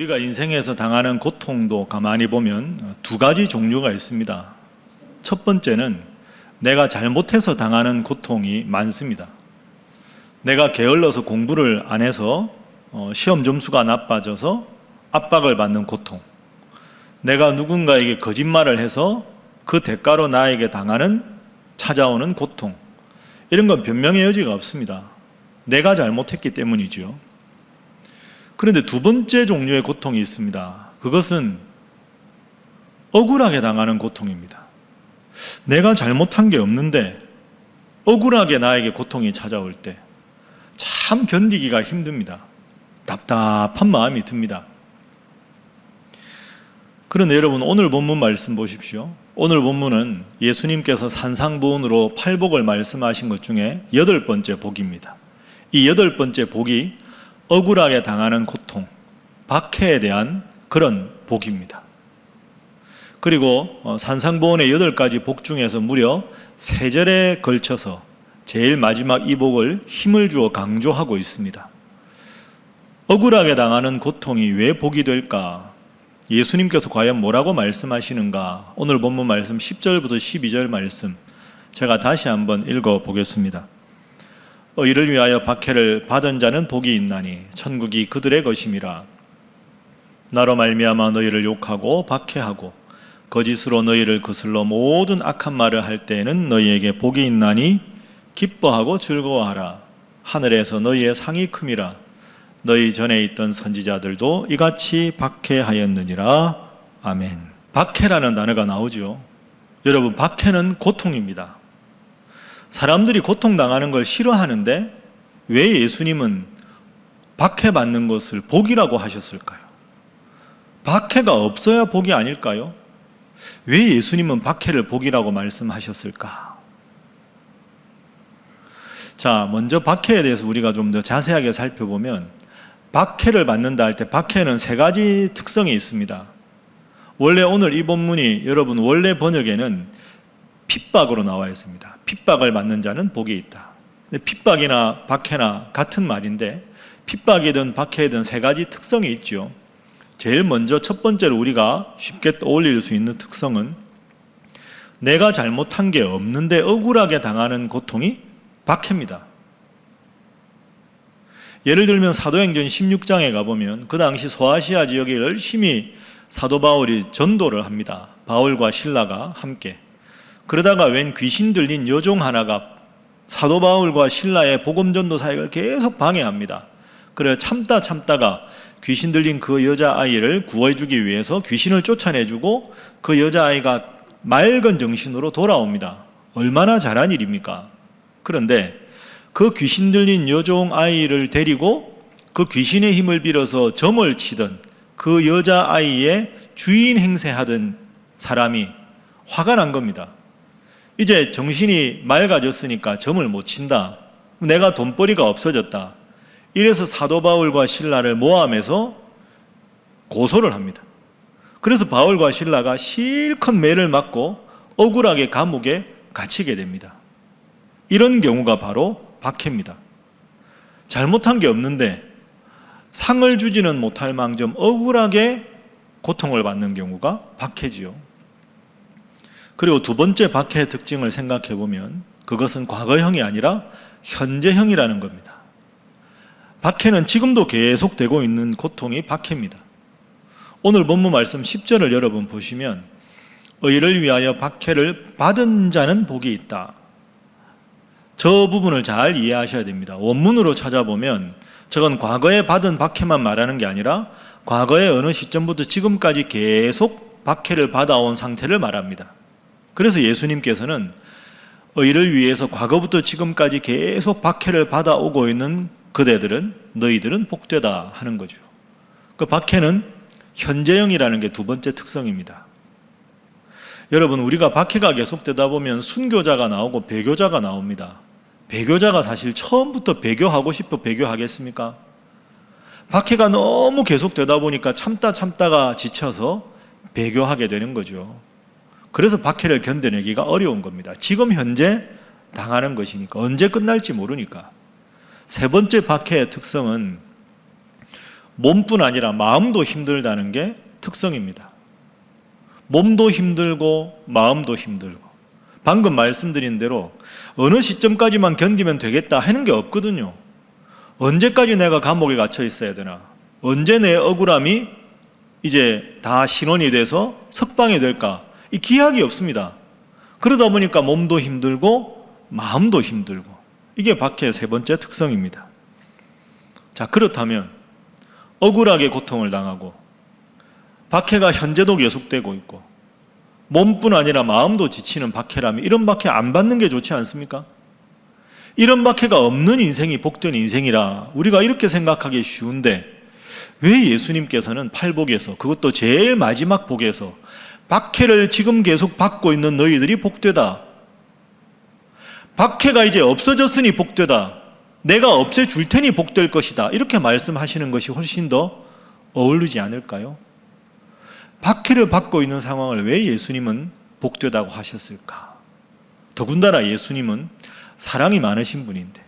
우리가 인생에서 당하는 고통도 가만히 보면 두 가지 종류가 있습니다. 첫 번째는 내가 잘못해서 당하는 고통이 많습니다. 내가 게을러서 공부를 안 해서 시험 점수가 나빠져서 압박을 받는 고통, 내가 누군가에게 거짓말을 해서 그 대가로 나에게 찾아오는 고통, 이런 건 변명의 여지가 없습니다. 내가 잘못했기 때문이죠. 그런데 두 번째 종류의 고통이 있습니다. 그것은 억울하게 당하는 고통입니다. 내가 잘못한 게 없는데 억울하게 나에게 고통이 찾아올 때 참 견디기가 힘듭니다. 답답한 마음이 듭니다. 그런데 여러분, 오늘 본문 말씀 보십시오. 오늘 본문은 예수님께서 산상보훈으로 팔복을 말씀하신 것 중에 8번째 복입니다. 이 8번째 복이 억울하게 당하는 고통, 박해에 대한 그런 복입니다. 그리고 산상보훈의 8가지 복 중에서 무려 3절에 걸쳐서 제일 마지막 이 복을 힘을 주어 강조하고 있습니다. 억울하게 당하는 고통이 왜 복이 될까? 예수님께서 과연 뭐라고 말씀하시는가? 오늘 본문 말씀 10절부터 12절 말씀 제가 다시 한번 읽어보겠습니다. 이를 위하여 박해를 받은 자는 복이 있나니 천국이 그들의 것임이라. 나로 말미암아 너희를 욕하고 박해하고 거짓으로 너희를 거슬러 모든 악한 말을 할 때에는 너희에게 복이 있나니 기뻐하고 즐거워하라. 하늘에서 너희의 상이 큼이라. 너희 전에 있던 선지자들도 이같이 박해하였느니라. 아멘. 박해라는 단어가 나오죠. 여러분, 박해는 고통입니다. 사람들이 고통당하는 걸 싫어하는데 왜 예수님은 박해받는 것을 복이라고 하셨을까요? 박해가 없어야 복이 아닐까요? 왜 예수님은 박해를 복이라고 말씀하셨을까? 자, 먼저 박해에 대해서 우리가 좀 더 자세하게 살펴보면 박해를 받는다 할 때 박해는 3가지 특성이 있습니다. 원래 오늘 이 본문이 여러분 원래 번역에는 핍박으로 나와 있습니다. 핍박을 받는 자는 복이 있다. 근데 핍박이나 박해나 같은 말인데 핍박이든 박해든 3가지 특성이 있죠. 제일 먼저 첫 번째로 우리가 쉽게 떠올릴 수 있는 특성은 내가 잘못한 게 없는데 억울하게 당하는 고통이 박해입니다. 예를 들면 사도행전 16장에 가보면 그 당시 소아시아 지역에 열심히 사도 바울이 전도를 합니다. 바울과 신라가 함께. 그러다가 웬 귀신 들린 여종 하나가 사도 바울과 신라의 복음 전도 사역을 계속 방해합니다. 그래 참다가 귀신 들린 그 여자아이를 구해주기 위해서 귀신을 쫓아내주고 그 여자아이가 맑은 정신으로 돌아옵니다. 얼마나 잘한 일입니까? 그런데 그 귀신 들린 여종 아이를 데리고 그 귀신의 힘을 빌어서 점을 치던 그 여자아이의 주인 행세하던 사람이 화가 난 겁니다. 이제 정신이 맑아졌으니까 점을 못 친다. 내가 돈벌이가 없어졌다. 이래서 사도 바울과 신라를 모함해서 고소를 합니다. 그래서 바울과 신라가 실컷 매를 맞고 억울하게 감옥에 갇히게 됩니다. 이런 경우가 바로 박해입니다. 잘못한 게 없는데 상을 주지는 못할 망정 억울하게 고통을 받는 경우가 박해지요. 그리고 두 번째 박해의 특징을 생각해 보면 그것은 과거형이 아니라 현재형이라는 겁니다. 박해는 지금도 계속되고 있는 고통이 박해입니다. 오늘 본문 말씀 10절을 여러분 보시면 의를 위하여 박해를 받은 자는 복이 있다. 저 부분을 잘 이해하셔야 됩니다. 원문으로 찾아보면 저건 과거에 받은 박해만 말하는 게 아니라 과거의 어느 시점부터 지금까지 계속 박해를 받아온 상태를 말합니다. 그래서 예수님께서는 의를 위해서 과거부터 지금까지 계속 박해를 받아오고 있는 너희들은 복되다 하는 거죠. 그 박해는 현재형이라는 게 두 번째 특성입니다. 여러분, 우리가 박해가 계속되다 보면 순교자가 나오고 배교자가 나옵니다. 배교자가 사실 처음부터 배교하고 싶어 배교하겠습니까? 박해가 너무 계속되다 보니까 참다가 지쳐서 배교하게 되는 거죠. 그래서 박해를 견뎌내기가 어려운 겁니다. 지금 현재 당하는 것이니까, 언제 끝날지 모르니까. 세 번째 박해의 특성은 몸뿐 아니라 마음도 힘들다는 게 특성입니다. 몸도 힘들고 마음도 힘들고, 방금 말씀드린 대로 어느 시점까지만 견디면 되겠다 하는 게 없거든요. 언제까지 내가 감옥에 갇혀 있어야 되나? 언제 내 억울함이 이제 다 신원이 돼서 석방이 될까? 이 기약이 없습니다. 그러다 보니까 몸도 힘들고 마음도 힘들고, 이게 박해의 세 번째 특성입니다. 자, 그렇다면 억울하게 고통을 당하고 박해가 현재도 계속되고 있고 몸뿐 아니라 마음도 지치는 박해라면 이런 박해 안 받는 게 좋지 않습니까? 이런 박해가 없는 인생이 복된 인생이라 우리가 이렇게 생각하기 쉬운데, 왜 예수님께서는 팔복에서, 그것도 제일 마지막 복에서 박해를 지금 계속 받고 있는 너희들이 복되다, 박해가 이제 없어졌으니 복되다, 내가 없애줄 테니 복될 것이다, 이렇게 말씀하시는 것이 훨씬 더 어울리지 않을까요? 박해를 받고 있는 상황을 왜 예수님은 복되다고 하셨을까? 더군다나 예수님은 사랑이 많으신 분인데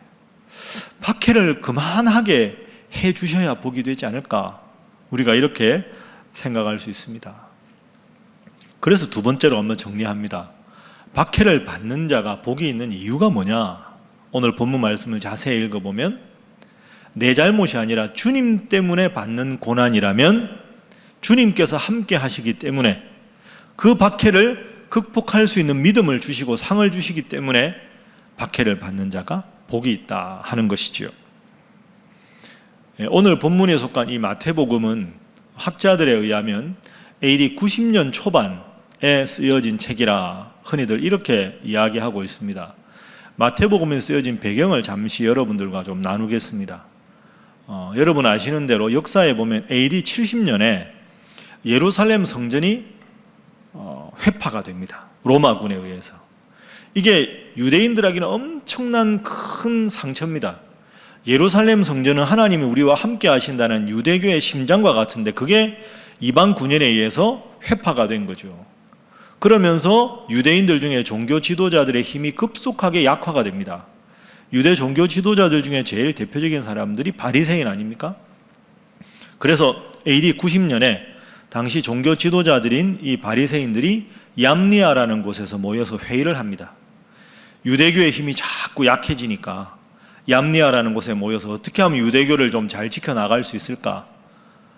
박해를 그만하게 해주셔야 복이 되지 않을까? 우리가 이렇게 생각할 수 있습니다. 그래서 두 번째로 한번 정리합니다. 박해를 받는 자가 복이 있는 이유가 뭐냐? 오늘 본문 말씀을 자세히 읽어보면 내 잘못이 아니라 주님 때문에 받는 고난이라면 주님께서 함께 하시기 때문에 그 박해를 극복할 수 있는 믿음을 주시고 상을 주시기 때문에 박해를 받는 자가 복이 있다 하는 것이지요. 오늘 본문에 속한 이 마태복음은 학자들에 의하면 AD 90년 초반에 쓰여진 책이라 흔히들 이렇게 이야기하고 있습니다. 마태복음에 쓰여진 배경을 잠시 여러분들과 좀 나누겠습니다. 여러분 아시는 대로 역사에 보면 AD 70년에 예루살렘 성전이 회파가 됩니다. 로마군에 의해서. 이게 유대인들에게는 엄청난 큰 상처입니다. 예루살렘 성전은 하나님이 우리와 함께 하신다는 유대교의 심장과 같은데 그게 이방 군인에 의해서 회파가 된 거죠. 그러면서 유대인들 중에 종교 지도자들의 힘이 급속하게 약화가 됩니다. 유대 종교 지도자들 중에 제일 대표적인 사람들이 바리새인 아닙니까? 그래서 AD 90년에 당시 종교 지도자들인 이 바리새인들이 얌니아라는 곳에서 모여서 회의를 합니다. 유대교의 힘이 자꾸 약해지니까 얌니아라는 곳에 모여서 어떻게 하면 유대교를 좀 잘 지켜나갈 수 있을까?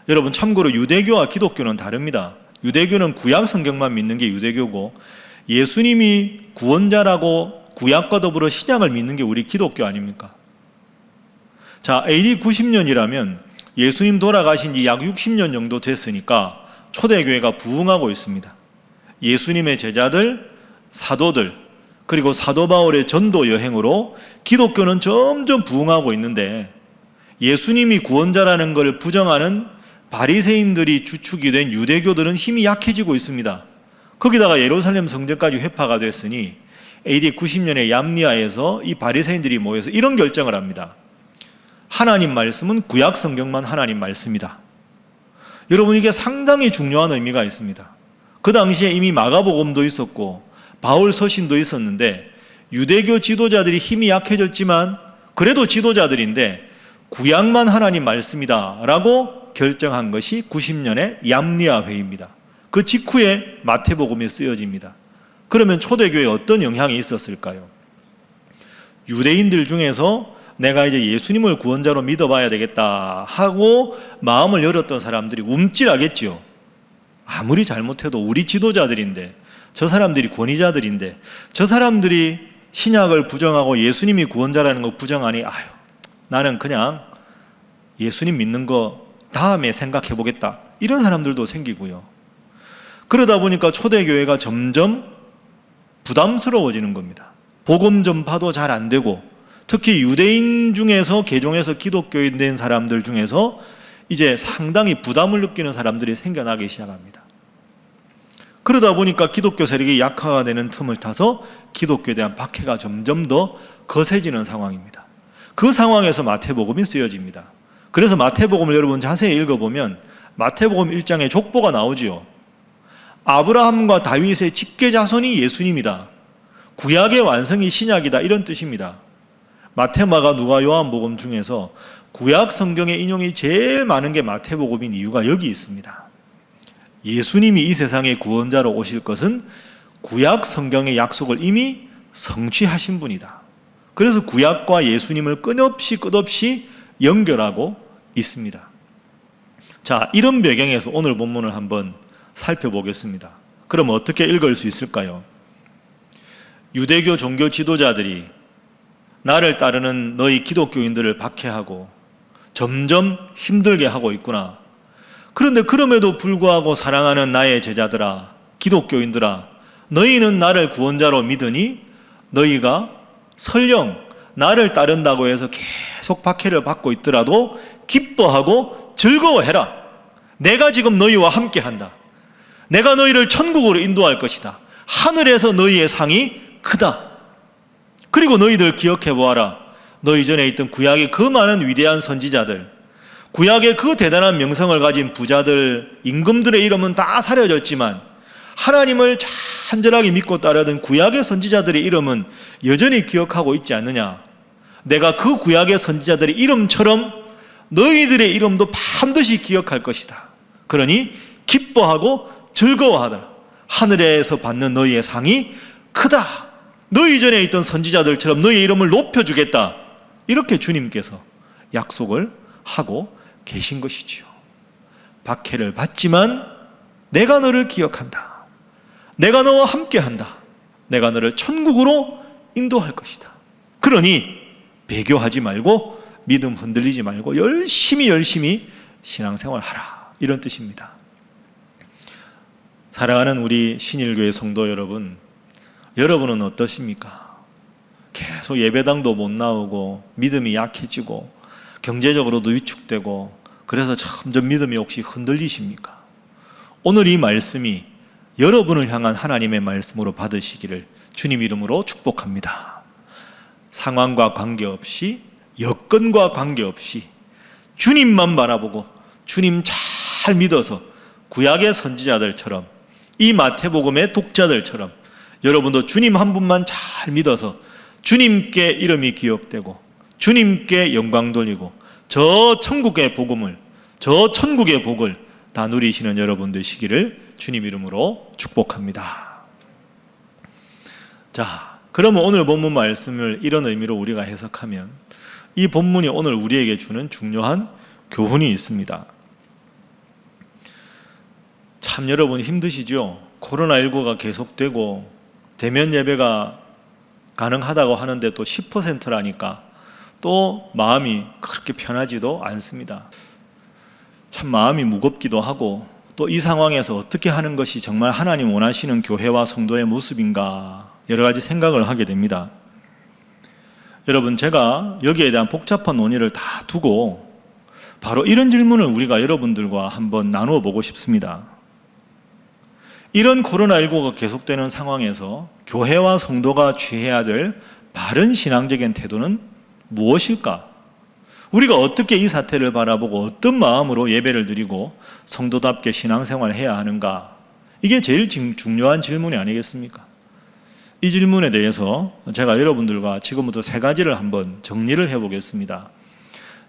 여러분 참고로 유대교와 기독교는 다릅니다. 유대교는 구약 성경만 믿는 게 유대교고 예수님이 구원자라고 구약과 더불어 신약을 믿는 게 우리 기독교 아닙니까? 자, AD 90년이라면 예수님 돌아가신 지 약 60년 정도 됐으니까 초대교회가 부흥하고 있습니다. 예수님의 제자들, 사도들, 그리고 사도 바울의 전도 여행으로 기독교는 점점 부흥하고 있는데 예수님이 구원자라는 걸 부정하는 바리새인들이 주축이 된 유대교들은 힘이 약해지고 있습니다. 거기다가 예루살렘 성전까지 회파가 됐으니 AD 90년에 얌니아에서 이 바리새인들이 모여서 이런 결정을 합니다. 하나님 말씀은 구약 성경만 하나님 말씀이다. 여러분 이게 상당히 중요한 의미가 있습니다. 그 당시에 이미 마가복음도 있었고 바울 서신도 있었는데 유대교 지도자들이 힘이 약해졌지만 그래도 지도자들인데 구약만 하나님 말씀이다 라고 결정한 것이 90년의 얌니아 회의입니다. 그 직후에 마태복음이 쓰여집니다. 그러면 초대교회에 어떤 영향이 있었을까요? 유대인들 중에서 내가 이제 예수님을 구원자로 믿어봐야 되겠다 하고 마음을 열었던 사람들이 움찔하겠지요. 아무리 잘못해도 우리 지도자들인데, 저 사람들이 권위자들인데, 저 사람들이 신약을 부정하고 예수님이 구원자라는 거 부정하니 아유, 나는 그냥 예수님 믿는 거 다음에 생각해 보겠다, 이런 사람들도 생기고요. 그러다 보니까 초대교회가 점점 부담스러워지는 겁니다. 복음 전파도 잘 안 되고 특히 유대인 중에서 개종해서 기독교인 된 사람들 중에서 이제 상당히 부담을 느끼는 사람들이 생겨나기 시작합니다. 그러다 보니까 기독교 세력이 약화가 되는 틈을 타서 기독교에 대한 박해가 점점 더 거세지는 상황입니다. 그 상황에서 마태복음이 쓰여집니다. 그래서 마태복음을 여러분 자세히 읽어보면 마태복음 1장에 족보가 나오지요. 아브라함과 다윗의 직계자손이 예수님이다. 구약의 완성이 신약이다, 이런 뜻입니다. 마태, 마가, 누가, 요한복음 중에서 구약 성경의 인용이 제일 많은 게 마태복음인 이유가 여기 있습니다. 예수님이 이 세상의 구원자로 오실 것은 구약 성경의 약속을 이미 성취하신 분이다. 그래서 구약과 예수님을 끝없이 연결하고 있습니다. 자, 이런 배경에서 오늘 본문을 한번 살펴보겠습니다. 그럼 어떻게 읽을 수 있을까요? 유대교 종교 지도자들이 나를 따르는 너희 기독교인들을 박해하고 점점 힘들게 하고 있구나. 그런데 그럼에도 불구하고 사랑하는 나의 제자들아, 기독교인들아, 너희는 나를 구원자로 믿으니 너희가 설령 나를 따른다고 해서 계속 박해를 받고 있더라도 기뻐하고 즐거워해라. 내가 지금 너희와 함께한다. 내가 너희를 천국으로 인도할 것이다. 하늘에서 너희의 상이 크다. 그리고 너희들 기억해 보아라. 너희 전에 있던 구약의 그 많은 위대한 선지자들, 구약의 그 대단한 명성을 가진 부자들, 임금들의 이름은 다 사려졌지만 하나님을 간절하게 믿고 따르던 구약의 선지자들의 이름은 여전히 기억하고 있지 않느냐. 내가 그 구약의 선지자들의 이름처럼 너희들의 이름도 반드시 기억할 것이다. 그러니 기뻐하고 즐거워하더라. 하늘에서 받는 너희의 상이 크다. 너희 전에 있던 선지자들처럼 너희의 이름을 높여주겠다. 이렇게 주님께서 약속을 하고 계신 것이지요. 박해를 받지만 내가 너를 기억한다. 내가 너와 함께한다. 내가 너를 천국으로 인도할 것이다. 그러니 배교하지 말고 믿음 흔들리지 말고 열심히 신앙생활하라. 이런 뜻입니다. 사랑하는 우리 신일교회 성도 여러분, 여러분은 어떠십니까? 계속 예배당도 못 나오고 믿음이 약해지고 경제적으로도 위축되고 그래서 점점 믿음이 혹시 흔들리십니까? 오늘 이 말씀이 여러분을 향한 하나님의 말씀으로 받으시기를 주님 이름으로 축복합니다. 상황과 관계없이, 여건과 관계없이 주님만 바라보고 주님 잘 믿어서 구약의 선지자들처럼, 이 마태복음의 독자들처럼 여러분도 주님 한 분만 잘 믿어서 주님께 이름이 기억되고 주님께 영광 돌리고 저 천국의 복음을, 저 천국의 복을 다 누리시는 여러분 되시기를 주님 이름으로 축복합니다. 자, 그러면 오늘 본문 말씀을 이런 의미로 우리가 해석하면 이 본문이 오늘 우리에게 주는 중요한 교훈이 있습니다. 참 여러분 힘드시죠? 코로나19가 계속되고 대면 예배가 가능하다고 하는데 또 10%라니까 또 마음이 그렇게 편하지도 않습니다. 참 마음이 무겁기도 하고 또 이 상황에서 어떻게 하는 것이 정말 하나님 원하시는 교회와 성도의 모습인가 여러 가지 생각을 하게 됩니다. 여러분, 제가 여기에 대한 복잡한 논의를 다 두고 바로 이런 질문을 우리가 여러분들과 한번 나누어 보고 싶습니다. 이런 코로나19가 계속되는 상황에서 교회와 성도가 취해야 될 바른 신앙적인 태도는 무엇일까? 우리가 어떻게 이 사태를 바라보고 어떤 마음으로 예배를 드리고 성도답게 신앙생활을 해야 하는가? 이게 제일 중요한 질문이 아니겠습니까? 이 질문에 대해서 제가 여러분들과 지금부터 3가지를 한번 정리를 해보겠습니다.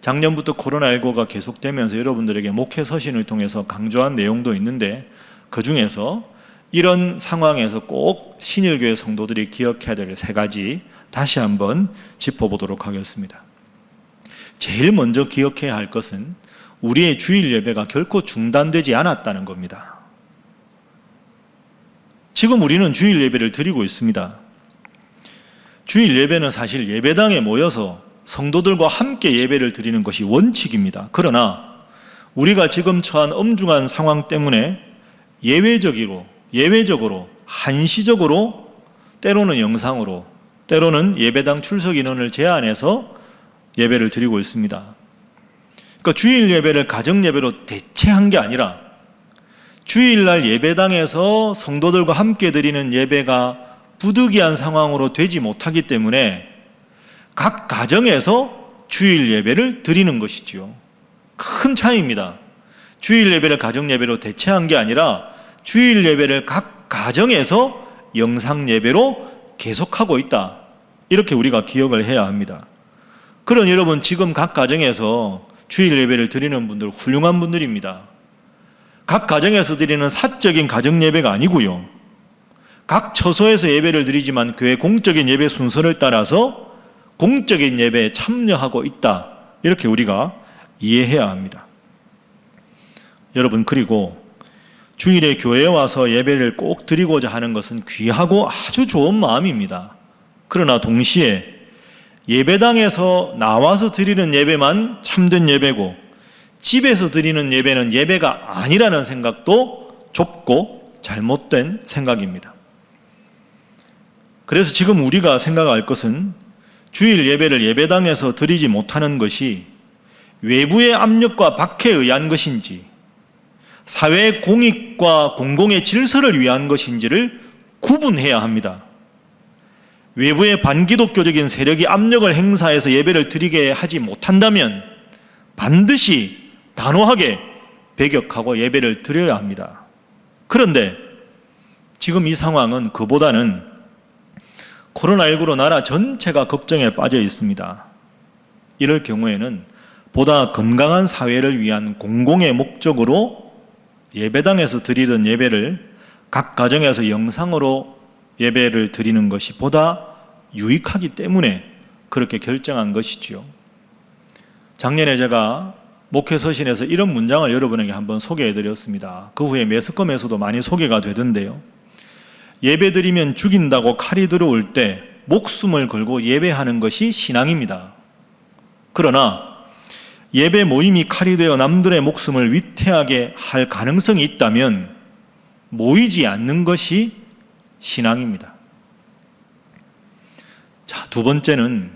작년부터 코로나19가 계속되면서 여러분들에게 목회 서신을 통해서 강조한 내용도 있는데 그 중에서 이런 상황에서 꼭 신일교회 성도들이 기억해야 될 3가지 다시 한번 짚어보도록 하겠습니다. 제일 먼저 기억해야 할 것은 우리의 주일 예배가 결코 중단되지 않았다는 겁니다. 지금 우리는 주일 예배를 드리고 있습니다. 주일 예배는 사실 예배당에 모여서 성도들과 함께 예배를 드리는 것이 원칙입니다. 그러나 우리가 지금 처한 엄중한 상황 때문에 예외적으로, 한시적으로, 때로는 영상으로, 때로는 예배당 출석 인원을 제한해서 예배를 드리고 있습니다. 그러니까 주일 예배를 가정 예배로 대체한 게 아니라 주일날 예배당에서 성도들과 함께 드리는 예배가 부득이한 상황으로 되지 못하기 때문에 각 가정에서 주일 예배를 드리는 것이지요. 큰 차이입니다. 주일 예배를 가정 예배로 대체한 게 아니라 주일 예배를 각 가정에서 영상 예배로 계속하고 있다. 이렇게 우리가 기억을 해야 합니다. 그런 여러분, 지금 각 가정에서 주일 예배를 드리는 분들 훌륭한 분들입니다. 각 가정에서 드리는 사적인 가정 예배가 아니고요. 각 처소에서 예배를 드리지만 교회 공적인 예배 순서를 따라서 공적인 예배에 참여하고 있다. 이렇게 우리가 이해해야 합니다. 여러분, 그리고 주일에 교회에 와서 예배를 꼭 드리고자 하는 것은 귀하고 아주 좋은 마음입니다. 그러나 동시에 예배당에서 나와서 드리는 예배만 참된 예배고 집에서 드리는 예배는 예배가 아니라는 생각도 좁고 잘못된 생각입니다. 그래서 지금 우리가 생각할 것은 주일 예배를 예배당에서 드리지 못하는 것이 외부의 압력과 박해에 의한 것인지 사회의 공익과 공공의 질서를 위한 것인지를 구분해야 합니다. 외부의 반기독교적인 세력이 압력을 행사해서 예배를 드리게 하지 못한다면 반드시 단호하게 배격하고 예배를 드려야 합니다. 그런데 지금 이 상황은 그보다는 코로나19로 나라 전체가 걱정에 빠져 있습니다. 이럴 경우에는 보다 건강한 사회를 위한 공공의 목적으로 예배당에서 드리던 예배를 각 가정에서 영상으로 예배를 드리는 것이 보다 유익하기 때문에 그렇게 결정한 것이지요. 작년에 제가 목회 서신에서 이런 문장을 여러분에게 한번 소개해 드렸습니다. 그 후에 매스컴에서도 많이 소개가 되던데요. 예배 드리면 죽인다고 칼이 들어올 때 목숨을 걸고 예배하는 것이 신앙입니다. 그러나 예배 모임이 칼이 되어 남들의 목숨을 위태하게 할 가능성이 있다면 모이지 않는 것이 신앙입니다. 자, 두 번째는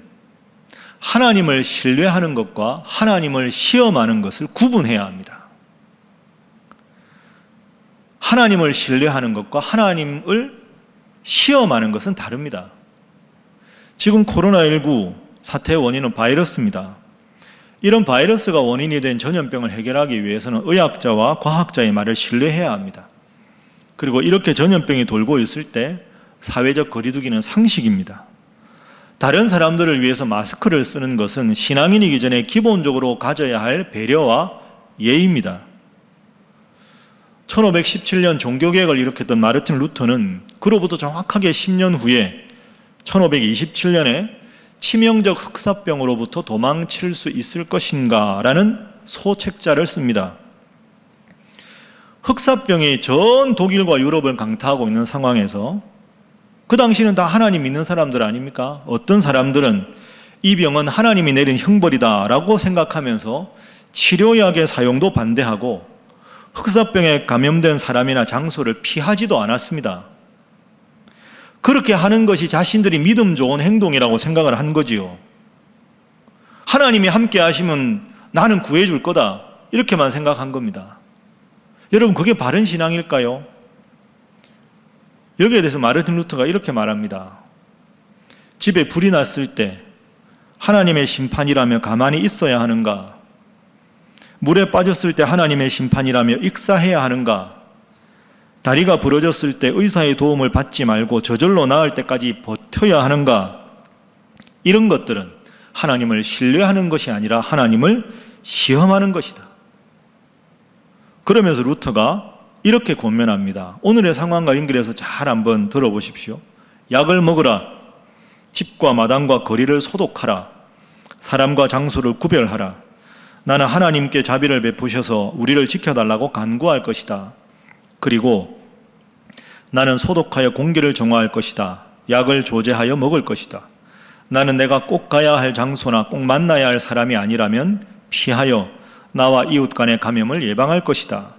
하나님을 신뢰하는 것과 하나님을 시험하는 것을 구분해야 합니다. 하나님을 신뢰하는 것과 하나님을 시험하는 것은 다릅니다. 지금 코로나19 사태의 원인은 바이러스입니다. 이런 바이러스가 원인이 된 전염병을 해결하기 위해서는 의학자와 과학자의 말을 신뢰해야 합니다. 그리고 이렇게 전염병이 돌고 있을 때 사회적 거리두기는 상식입니다. 다른 사람들을 위해서 마스크를 쓰는 것은 신앙인이기 전에 기본적으로 가져야 할 배려와 예의입니다. 1517년 종교개혁을 일으켰던 마르틴 루터는 그로부터 정확하게 10년 후에 1527년에 치명적 흑사병으로부터 도망칠 수 있을 것인가 라는 소책자를 씁니다. 흑사병이 전 독일과 유럽을 강타하고 있는 상황에서 그 당시는 다 하나님 믿는 사람들 아닙니까? 어떤 사람들은 이 병은 하나님이 내린 형벌이다 라고 생각하면서 치료약의 사용도 반대하고 흑사병에 감염된 사람이나 장소를 피하지도 않았습니다. 그렇게 하는 것이 자신들이 믿음 좋은 행동이라고 생각을 한 거지요. 하나님이 함께 하시면 나는 구해줄 거다 이렇게만 생각한 겁니다. 여러분, 그게 바른 신앙일까요? 여기에 대해서 마르틴 루터가 이렇게 말합니다. 집에 불이 났을 때 하나님의 심판이라며 가만히 있어야 하는가? 물에 빠졌을 때 하나님의 심판이라며 익사해야 하는가? 다리가 부러졌을 때 의사의 도움을 받지 말고 저절로 나을 때까지 버텨야 하는가? 이런 것들은 하나님을 신뢰하는 것이 아니라 하나님을 시험하는 것이다. 그러면서 루터가 이렇게 권면합니다. 오늘의 상황과 연결해서 잘 한번 들어보십시오. 약을 먹으라. 집과 마당과 거리를 소독하라. 사람과 장소를 구별하라. 나는 하나님께 자비를 베푸셔서 우리를 지켜달라고 간구할 것이다. 그리고 나는 소독하여 공기를 정화할 것이다. 약을 조제하여 먹을 것이다. 나는 내가 꼭 가야 할 장소나 꼭 만나야 할 사람이 아니라면 피하여 나와 이웃 간의 감염을 예방할 것이다.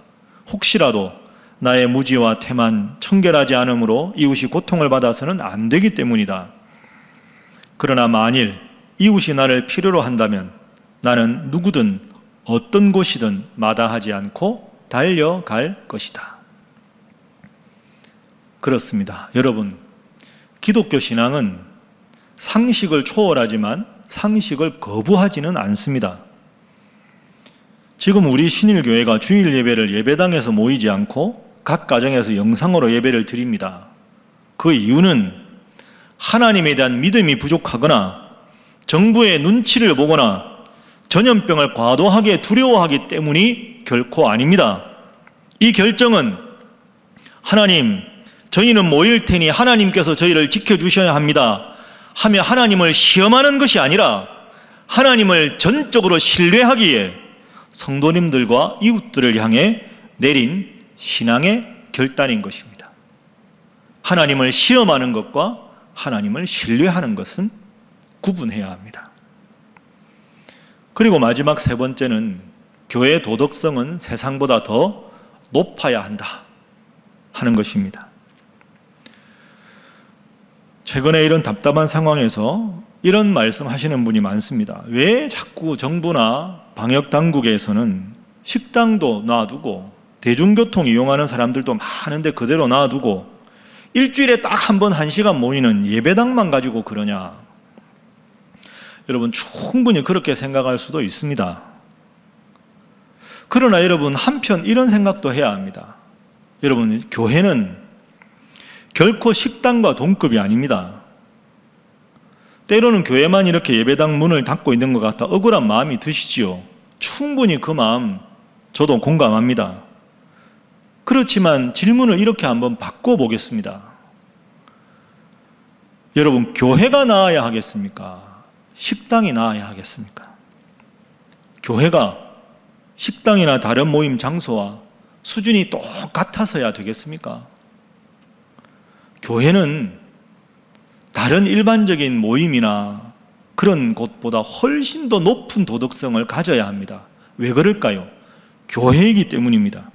혹시라도 나의 무지와 태만 청결하지 않으므로 이웃이 고통을 받아서는 안 되기 때문이다. 그러나 만일 이웃이 나를 필요로 한다면 나는 누구든 어떤 곳이든 마다하지 않고 달려갈 것이다. 그렇습니다. 여러분, 기독교 신앙은 상식을 초월하지만 상식을 거부하지는 않습니다. 지금 우리 신일교회가 주일 예배를 예배당에서 모이지 않고 각 가정에서 영상으로 예배를 드립니다. 그 이유는 하나님에 대한 믿음이 부족하거나 정부의 눈치를 보거나 전염병을 과도하게 두려워하기 때문이 결코 아닙니다. 이 결정은 하나님, 저희는 모일 테니 하나님께서 저희를 지켜주셔야 합니다 하며 하나님을 시험하는 것이 아니라 하나님을 전적으로 신뢰하기에 성도님들과 이웃들을 향해 내린 신앙의 결단인 것입니다. 하나님을 시험하는 것과 하나님을 신뢰하는 것은 구분해야 합니다. 그리고 마지막 세 번째는 교회의 도덕성은 세상보다 더 높아야 한다 하는 것입니다. 최근에 이런 답답한 상황에서 이런 말씀 하시는 분이 많습니다. 왜 자꾸 정부나 방역당국에서는 식당도 놔두고 대중교통 이용하는 사람들도 많은데 그대로 놔두고 일주일에 딱 한 번 1시간 모이는 예배당만 가지고 그러냐? 여러분, 충분히 그렇게 생각할 수도 있습니다. 그러나 여러분, 한편 이런 생각도 해야 합니다. 여러분, 교회는 결코 식당과 동급이 아닙니다. 때로는 교회만 이렇게 예배당 문을 닫고 있는 것 같아 억울한 마음이 드시지요. 충분히 그 마음 저도 공감합니다. 그렇지만 질문을 이렇게 한번 바꿔보겠습니다. 여러분, 교회가 나아야 하겠습니까? 식당이 나아야 하겠습니까? 교회가 식당이나 다른 모임 장소와 수준이 똑같아서야 되겠습니까? 교회는 다른 일반적인 모임이나 그런 곳보다 훨씬 더 높은 도덕성을 가져야 합니다. 왜 그럴까요? 교회이기 때문입니다.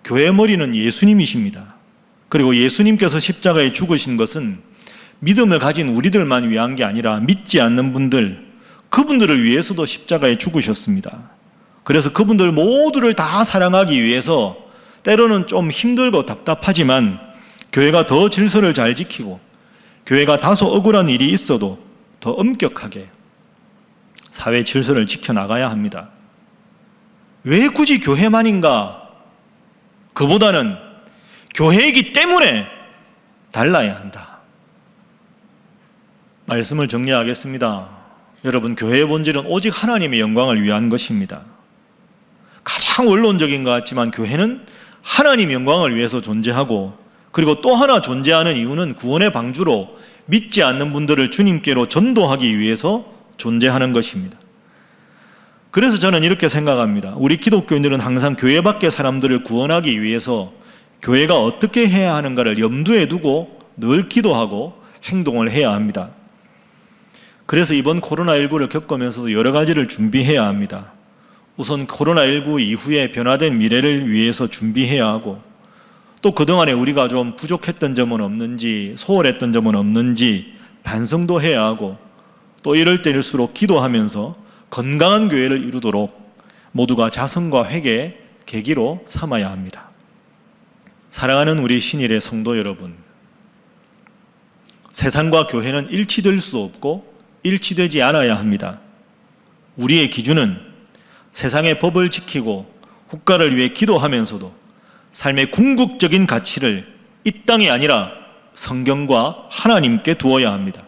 교회 머리는 예수님이십니다. 그리고 예수님께서 십자가에 죽으신 것은 믿음을 가진 우리들만 위한 게 아니라 믿지 않는 분들, 그분들을 위해서도 십자가에 죽으셨습니다. 그래서 그분들 모두를 다 사랑하기 위해서 때로는 좀 힘들고 답답하지만 교회가 더 질서를 잘 지키고 교회가 다소 억울한 일이 있어도 더 엄격하게 사회 질서를 지켜나가야 합니다. 왜 굳이 교회만인가? 그보다는 교회이기 때문에 달라야 한다. 말씀을 정리하겠습니다. 여러분, 교회의 본질은 오직 하나님의 영광을 위한 것입니다. 가장 원론적인 것 같지만 교회는 하나님의 영광을 위해서 존재하고, 그리고 또 하나 존재하는 이유는 구원의 방주로 믿지 않는 분들을 주님께로 전도하기 위해서 존재하는 것입니다. 그래서 저는 이렇게 생각합니다. 우리 기독교인들은 항상 교회 밖의 사람들을 구원하기 위해서 교회가 어떻게 해야 하는가를 염두에 두고 늘 기도하고 행동을 해야 합니다. 그래서 이번 코로나19를 겪으면서도 여러 가지를 준비해야 합니다. 우선 코로나19 이후에 변화된 미래를 위해서 준비해야 하고, 또 그동안에 우리가 좀 부족했던 점은 없는지, 소홀했던 점은 없는지 반성도 해야 하고, 또 이럴 때일수록 기도하면서 건강한 교회를 이루도록 모두가 자성과 회개의 계기로 삼아야 합니다. 사랑하는 우리 신일의 성도 여러분, 세상과 교회는 일치될 수 없고 일치되지 않아야 합니다. 우리의 기준은 세상의 법을 지키고 국가를 위해 기도하면서도 삶의 궁극적인 가치를 이 땅이 아니라 성경과 하나님께 두어야 합니다.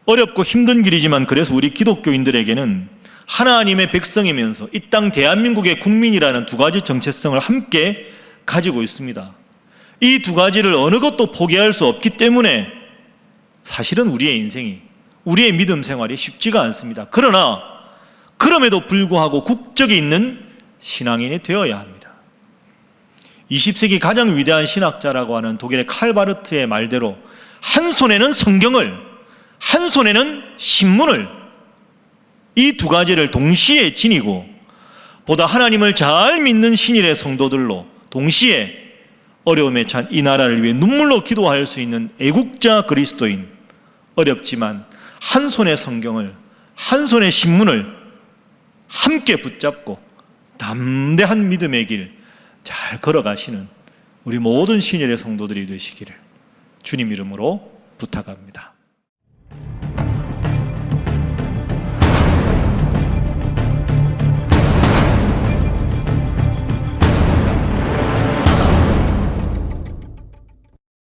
어렵고 힘든 길이지만 그래서 우리 기독교인들에게는 하나님의 백성이면서 이 땅 대한민국의 국민이라는 두 가지 정체성을 함께 가지고 있습니다. 이 두 가지를 어느 것도 포기할 수 없기 때문에 사실은 우리의 인생이, 우리의 믿음 생활이 쉽지가 않습니다. 그러나 그럼에도 불구하고 국적이 있는 신앙인이 되어야 합니다. 20세기 가장 위대한 신학자라고 하는 독일의 칼바르트의 말대로 한 손에는 성경을, 한 손에는 신문을, 이 두 가지를 동시에 지니고 보다 하나님을 잘 믿는 신일의 성도들로 동시에 어려움에 찬 이 나라를 위해 눈물로 기도할 수 있는 애국자 그리스도인, 어렵지만 한 손에 성경을, 한 손에 신문을 함께 붙잡고 담대한 믿음의 길 잘 걸어가시는 우리 모든 신일의 성도들이 되시기를 주님 이름으로 부탁합니다.